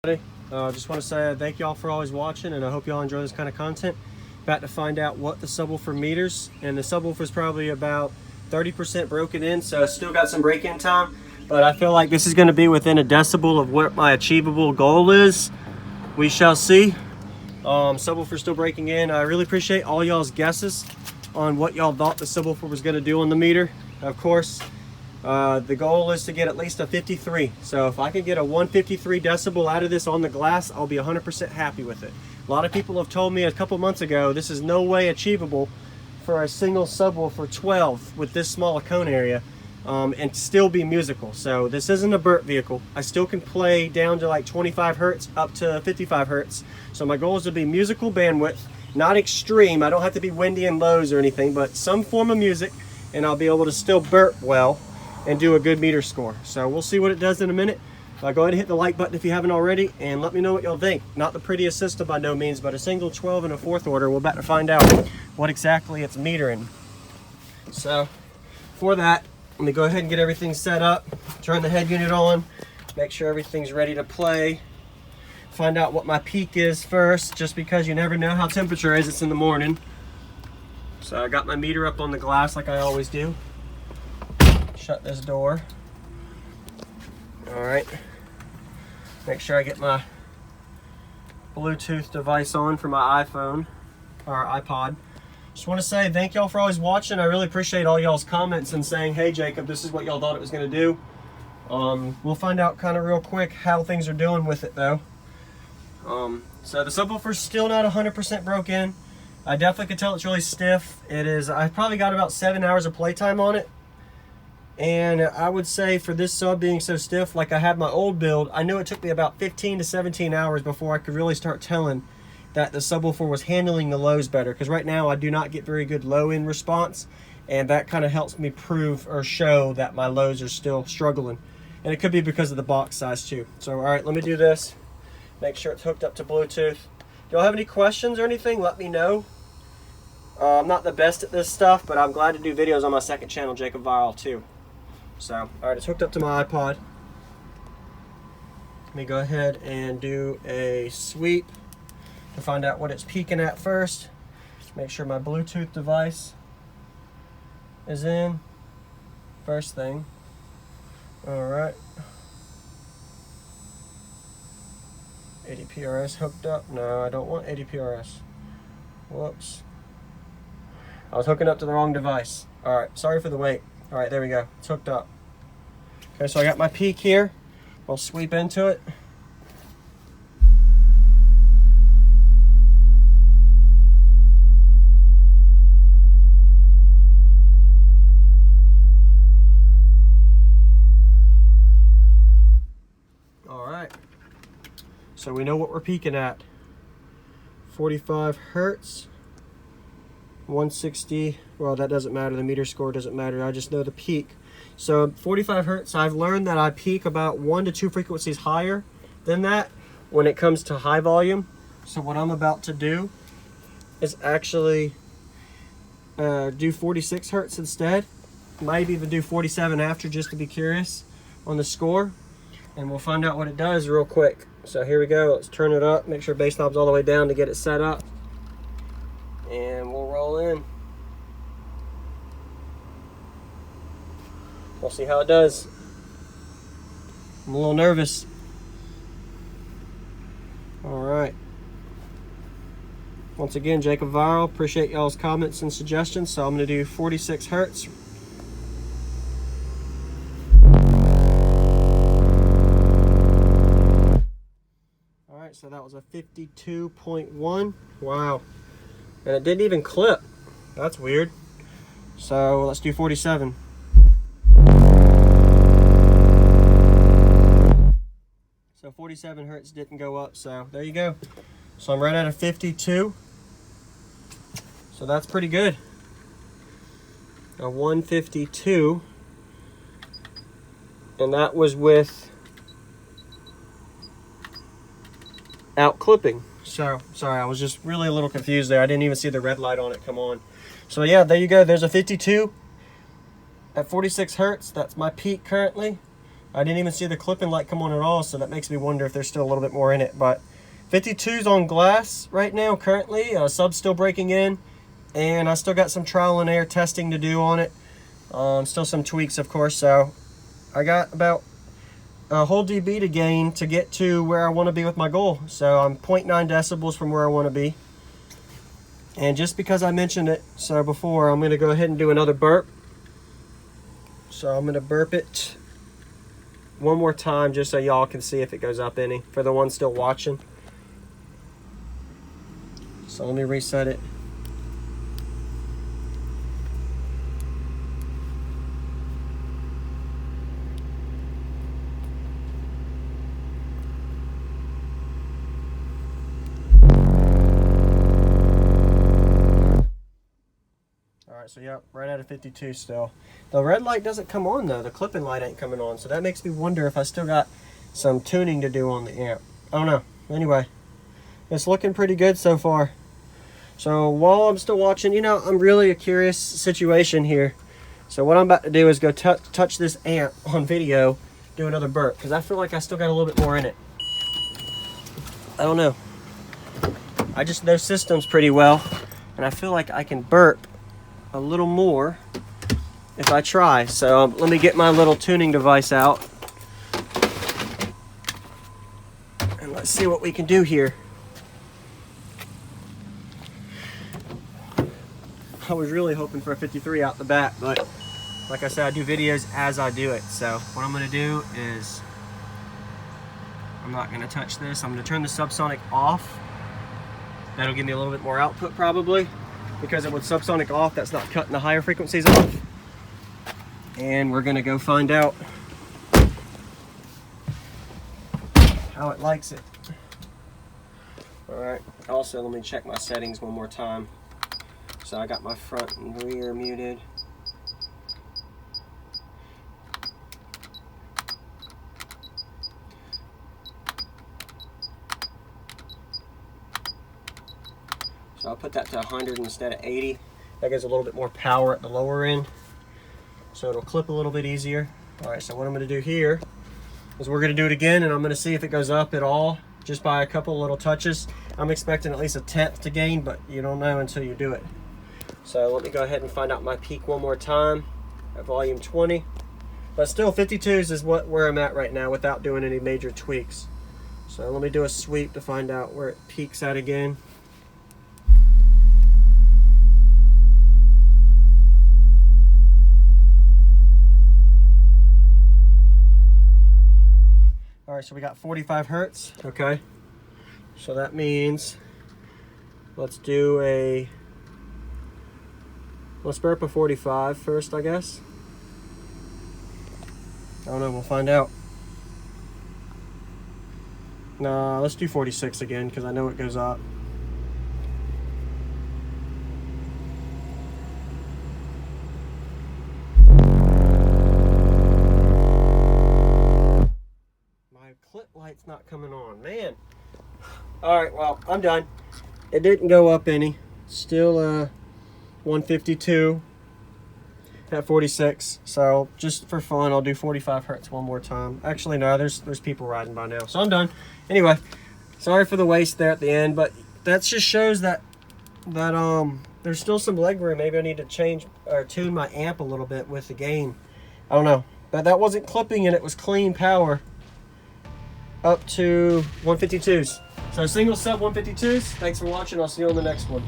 Just want to say thank y'all for always watching, and I hope y'all enjoy this kind of content. About to find out what the subwoofer meters, and the subwoofer is probably about 30% broken in, so I still got some break-in time, but I feel like this is going to be within a decibel of what my achievable goal is. We shall see. Subwoofer still breaking in. I really appreciate all y'all's guesses on what y'all thought the subwoofer was going to do on the meter. Of course, the goal is to get at least a 53. So if I can get a 153 decibel out of this on the glass, I'll be 100% happy with it. A lot of people have told me a couple months ago this is no way achievable for a single subwoofer 12 with this small a cone area and still be musical. So this isn't a Burt vehicle. I still can play down to like 25 hertz up to 55 hertz. So my goal is to be musical bandwidth, not extreme. I don't have to be windy and lows or anything, but some form of music, and I'll be able to still burp well and do a good meter score. So we'll see what it does in a minute. Go ahead and hit the like button if you haven't already, and let me know what y'all think. Not the prettiest system by no means, but a single 12 and a fourth order. We're about to find out what exactly it's metering. So for that, let me go ahead and get everything set up, turn the head unit on, make sure everything's ready to play, find out what my peak is first, just because you never know how temperature is. It's in the morning. So I got my meter up on the glass like I always do. Shut this door. All right. Make sure I get my Bluetooth device on for my iPhone or iPod. Just want to say thank y'all for always watching. I really appreciate all y'all's comments and saying, hey Jacob, this is what y'all thought it was going to do. We'll find out kind of real quick how things are doing with it though. So the subwoofer's still not 100% broken. I definitely can tell it's really stiff. It is. I probably got about 7 hours of playtime on it. And I would say for this sub being so stiff, like I had my old build, I knew it took me about 15 to 17 hours before I could really start telling that the subwoofer was handling the lows better. Because right now I do not get very good low end response, and that kind of helps me prove or show that my lows are still struggling. And it could be because of the box size too. So all right, let me do this. Make sure it's hooked up to Bluetooth. Do y'all have any questions or anything? Let me know. I'm not the best at this stuff, but I'm glad to do videos on my second channel, Jacob Viral, too. So, all right, it's hooked up to my iPod. Let me go ahead and do a sweep to find out what it's peaking at first. Make sure my Bluetooth device is in. First thing. All right. 80 PRS hooked up. No, I don't want 80 PRS. Whoops. I was hooking up to the wrong device. All right, sorry for the wait. All right, there we go. It's hooked up. Okay, so I got my peak here. I'll sweep into it. All right. So we know what we're peaking at. 45 hertz. 160, well, that doesn't matter. The meter score doesn't matter. I just know the peak. So 45 hertz, I've learned that I peak about 1 to 2 frequencies higher than that when it comes to high volume. So what I'm about to do is actually do 46 hertz instead. Might even do 47 after, just to be curious on the score. And we'll find out what it does real quick. So here we go. Let's turn it up. Make sure bass knob's all the way down to get it set up. And we'll roll in. We'll see how it does. I'm a little nervous. All right. Once again, Jacob Viral. Appreciate y'all's comments and suggestions. So I'm going to do 46 hertz. All right, so that was a 52.1. Wow. And it didn't even clip. That's weird. So let's do 47. So 47 hertz didn't go up, so there you go. So I'm right at a 52. So that's pretty good. A 152. And that was with out clipping. So, sorry, I was just really a little confused there. I didn't even see the red light on it come on. So yeah, there you go. There's a 52 at 46 hertz. That's my peak currently. I didn't even see the clipping light come on at all, so that makes me wonder if there's still a little bit more in it. But 52's on glass right now currently. Sub's still breaking in, and I still got some trial and error testing to do on it. Still some tweaks, of course. So I got about a whole dB to gain to get to where I want to be with my goal. So I'm 0.9 decibels from where I want to be. And just because I mentioned it so before, I'm going to go ahead and do another burp. So I'm going to burp it one more time just so y'all can see if it goes up any for the ones still watching. So let me reset it. Alright, so yeah, right at a 52 still. The red light doesn't come on though, the clipping light ain't coming on, so that makes me wonder if I still got some tuning to do on the amp. I don't know. Anyway, it's looking pretty good so far. So while I'm still watching, you know, I'm really a curious situation here. So what I'm about to do is go touch this amp on video, do another burp, because I feel like I still got a little bit more in it. I don't know. I just know systems pretty well, and I feel like I can burp a little more if I try. So let me get my little tuning device out and let's see what we can do here. I was really hoping for a 53 out the bat, but like I said, I do videos as I do it. So what I'm going to do is I'm not going to touch this. I'm going to turn the subsonic off. That'll give me a little bit more output probably, because with subsonic off, that's not cutting the higher frequencies off. And we're gonna go find out how it likes it. All right, also let me check my settings one more time. So I got my front and rear muted. So I'll put that to 100 instead of 80. That gives a little bit more power at the lower end, so it'll clip a little bit easier. All right, so what I'm gonna do here is we're gonna do it again, and I'm gonna see if it goes up at all, just by a couple little touches. I'm expecting at least a 1/10 to gain, but you don't know until you do it. So let me go ahead and find out my peak one more time at volume 20. But still, 52s is where I'm at right now without doing any major tweaks. So let me do a sweep to find out where it peaks at again. All right, so we got 45 hertz, okay? So that means, let's burp a 45 first, I guess. I don't know, we'll find out. Nah, let's do 46 again, because I know it goes up. Clip light's not coming on, man. All right, well, I'm done. It didn't go up any. Still 152 at 46. So just for fun, I'll do 45 hertz one more time. Actually, no, there's people riding by now, so I'm done. Anyway, sorry for the waste there at the end, but that just shows that there's still some leg room. Maybe I need to change or tune my amp a little bit with the gain. I don't know, but that wasn't clipping and it was clean power up to 152s. So single sub 152s. Thanks for watching. I'll see you on the next one.